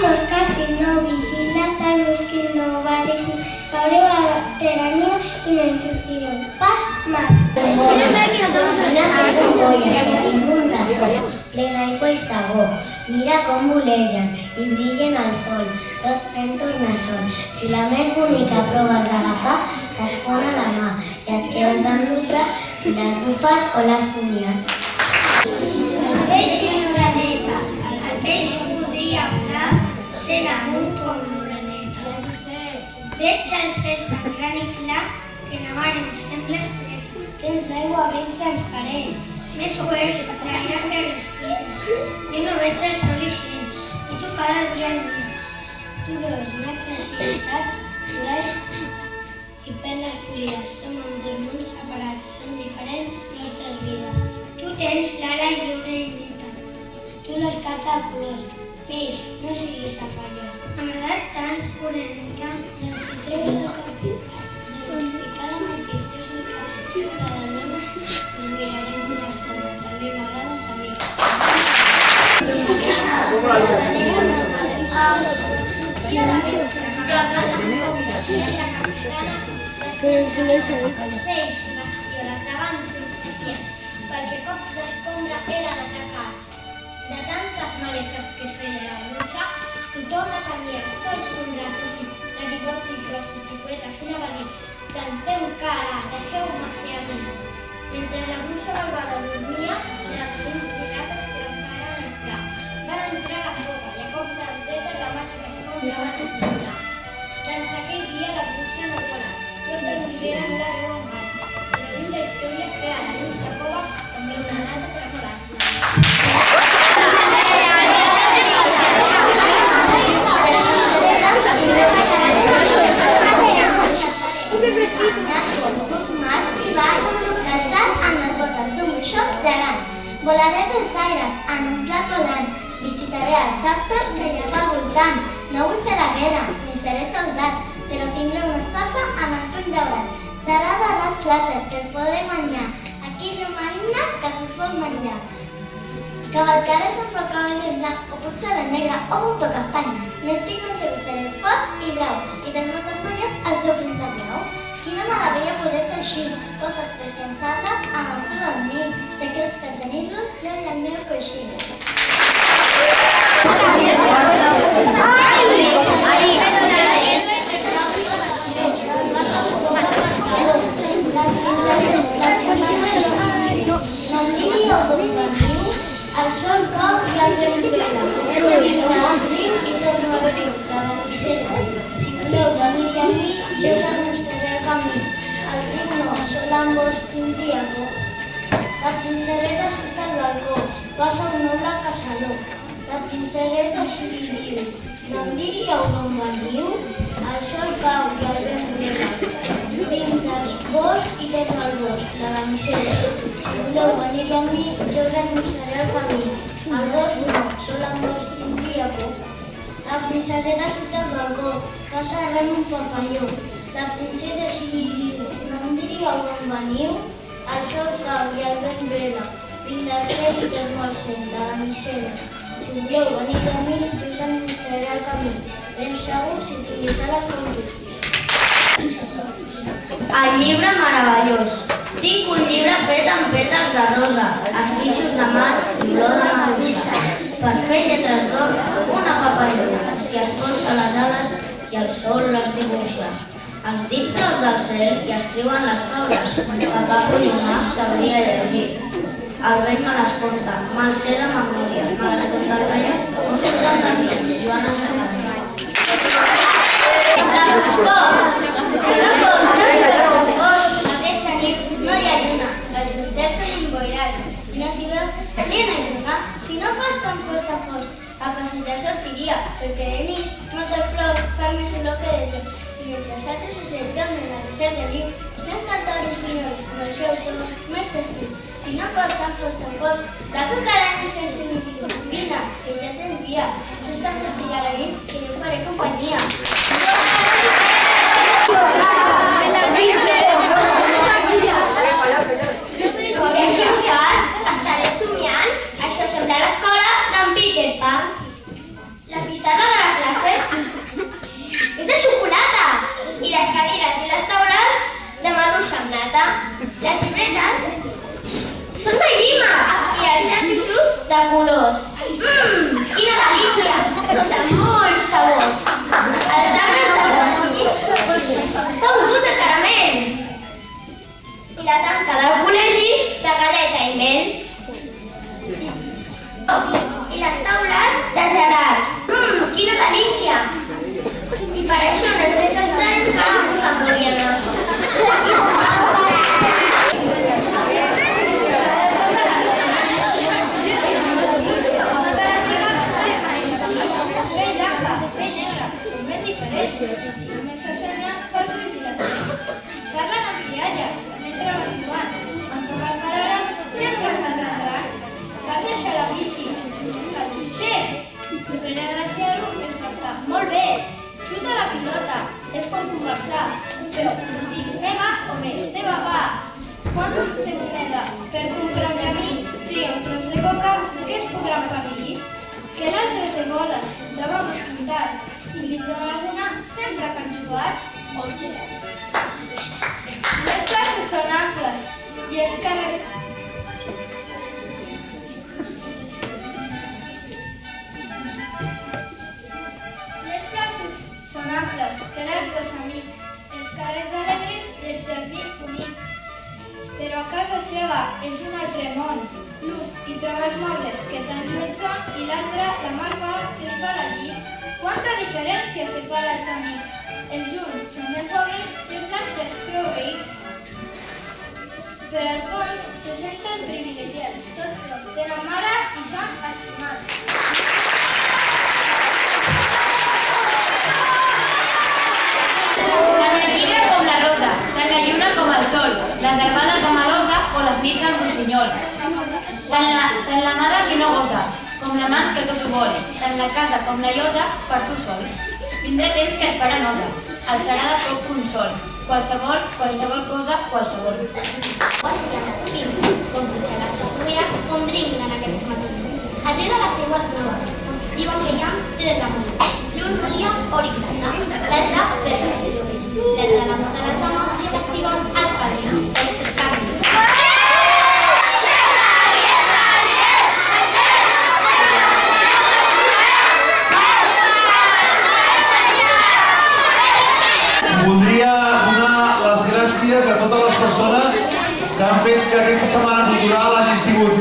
mosca si no vigiles, el mosquit no va dir, veureu la teranya i no en sortireu pas mal. Una bombolles que inunda sol, ple d'aigua i sabó. Mira com volegen i brillen al sol, tot fent tornassol. Si la més bonica proves d'agafar, se't fon a la mà i et quedes amb l'uca si l'has bufat o l'has somiat. El peix i l'oreneta, el peix podria volar, sent amunt com l'oreneta. Veig el cel tan gran i clar que la mar em sembla estret. Tens l'aigua ben transparent, més ho és l'aire que respires. Jo no veig el sol ixent, i tu cada dia el mires. Tu veus una creació, saps? Coralls i perles polides. Som en dos mons separats, són diferents nostres vides. Tu tens l'ala lliure i neta. Tu l'escata de colors. Peix, no siguis afanyós. M'agrades tant, oreneta, doncs si treus el cap. Cada matí treus el cap fora del llum, us mirarem una estona. També m'agrades a mi. Ocells, bestioles davant s'infligien, perquè cops d'escombra era d'atacar. De tantes maleses que feia la bruixa, tothom la tenia sols un ratolí. De bigoti gros i silueta fina va dir: planteu cara, deixeu-me fer a mi. Mentre la bruixa malvada dormia, ratolins i rates traçaren el pla. Van entrar a la foca i a cop de detes la màgica escombra van encontrar. Doncs aquell dia la bruixa no vola, prop de l'olivera no la veu en gat. Però diu la història que a la nit de cova com veu una rata per a colar. Volaré pels aires, en un plat volant. Visitaré els sastres que hi ha pel voltant. No vull fer la guerra, ni seré soldat, però tindré una espasa amb el puny daurat. Serà de raigs làser, que el podré manllar. Aquí llum maligna que se'ls vol menjar. Cavalcaré sempre el cavall ben blanc, o potser de negre, o un to castany. N'estic més segur, seré fort i brau, i per moltes manies el seu príncep blau. Quina meravella poder ser així, coses per pensar-les amb el seu dormir, secrets per tenir-los jo i el meu coixí. El sol cau i el vent vela, riu i torna a riu, la Vanissera. Si voleu venir a mi, jo us mostraré el camí. El riu no, sol amb vos tindria por. La princeseta surt al balcó, passa un noble caçador. La princeseta així li diu: no em diríeu d'on veniu? El sol cau i el vent vela. Vinc dels boscs i tens el bosc, la Vanissera. Si voleu venir a mi, jo us mostraré el camí. El bosc no, sol amb vos tindria por. La princeseta surt al balcó, passa arreu un papalló. La princesa així li diu: no em diríeu d'on veniu? El sol cau i el vent vela. Vinc del cel i torno al cel, la Vanissera. Si voleu venir a mi, jo us mostraré el camí. Ben segur si tingués ales com tu. El llibre meravellós. Tinc un llibre fet amb pètals de rosa, esquitxos de mar i olor de maduixa. Per fer lletres d'or, una papallona, s'hi espolsa les ales i el sol les dibuixa. Els dits blaus del cel hi escriuen les faules, que cap humà sabria llegir. El vell me les conta, me'l sé de memòria, me les conta el vell, o surten dels ulls, Joana Serrano. Aquesta nit no hi ha lluna, els estels són emboirats i no s'hi veu ni una lluna. Si no fos tan fos, a passejar sortiria, perquè de nit moltes flors fan més olor que de dia. I mentre els altres ocells dormen a les 7 de nit, sent cantar rossinyols amb el seu to més festiu. Si no fos tan fos, la cucaracha sense ni dir: vine, que ja tens guia. Just tan festigar la nit que jo faré companyia. M'he equivocat, estaré somiant. Això sembla l'escola d'en Peter Pan. La pissarra de la Són de llima! I els llapisos de colors. Quina delícia! Són de molts sabors. Els arbres de remolí fa un gust de caramel. I la tanca del col·legi de galeta i mel. I les taules de gelat. Quina delícia! I per això no ens és estrany que ningú se'n vulgui anar. Pell blanca, pell negra, són ben diferents. Si només s'assemblen pels ulls i les dents. Parlen amb rialles, mentre van jugant. En poques paraules sempre s'entendran. Per deixar la bici, és que el dic té. Per agraciar-ho ens va estar molt bé. Xuta la pilota, és com conversar. Un peu no dic meva o bé teva va. Quan un té moneda per comprar-me a mi, tria un tros de coca que es podrà empanillir. Que l'altre té boles de vamos pintat i li dona alguna sempre que han jugat. Les classes són amples i els carrers... Les places són amples per als dos amics, els carrers alegres i els jardins bonics. Però a casa seva és un altre món. L'un hi troba els mobles que tan lluents són i l'altre la malva que li fa la llit. Quanta diferència separa els amics. Els uns són ben pobres i els altres prou rics. Però al fons se senten privilegiats. Tots dos tenen mare i són estimats. Tant el llibre com la rosa, tant la lluna com el sol, les herbades amb melosa o les nits amb rossinyol. Tant l'amada que no gosa, com l'amant que tot ho vol, tant la casa com la llosa per tu sol. Vindrà temps que et farà nosa, el serà de poc consol, qualsevol cosa, qualsevol. Com fitxaràs de fruies, com dringuin en aquests matins. Al riu de les aigües noves, diuen que hi ha tres ramons. L'un volia or i plata, l'altre perles i llorens, l'altre l'amor de les dones i l'activen els padrins, el cercani. Voldria donar les gràcies a totes les persones que han fet que aquesta setmana cultural hagi sigut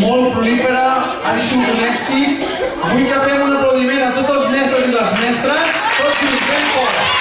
molt prolífera, hagi sigut un èxit. Vull que fem un aplaudiment a tots els mestres i les mestres, tots junts, ben fort.